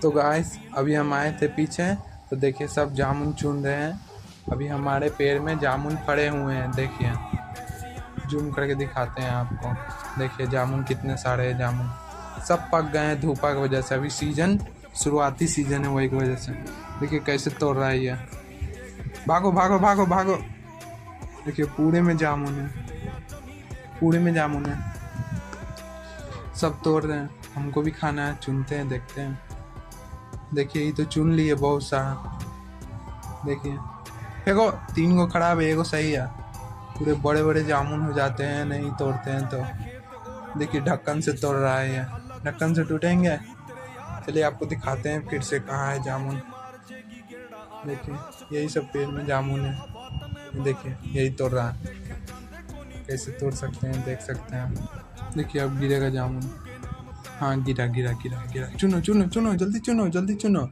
तो गाइस अभी हम आए थे पीछे, तो देखिए सब जामुन चुन रहे हैं। अभी हमारे पेड़ में जामुन फड़े हुए हैं, देखिए जूम करके दिखाते हैं आपको। देखिए जामुन कितने सारे हैं, जामुन सब पक गए हैं धूपा की वजह से। अभी सीजन शुरुआती सीजन है, वही की वजह से। देखिए कैसे तोड़ रहा है ये, भागो भागो भागो भागो। देखिए पूरे में जामुन है, पूरे में जामुन है, सब तोड़ रहे हैं। हमको भी खाना है, चुनते हैं, देखते हैं। देखिए ये तो चुन लिए बहुत सारा, देखिए देखो 3 गो खराब है, एगो सही है। पूरे बड़े बड़े जामुन हो जाते हैं नहीं तोड़ते हैं तो। देखिए ढक्कन से तोड़ रहा है ये, ढक्कन से टूटेंगे। चलिए आपको दिखाते हैं फिर से कहाँ है जामुन। देखिए यही सब पेड़ में जामुन है, देखिए यही तोड़ रहा है। कैसे तोड़ सकते हैं देख सकते हैं। देखिए अब गिरेगा जामुन। हाँ गिरा गिरा गिरा गिरा। चुनो चुनो चुनो, जल्दी चुनो जल्दी चुनो।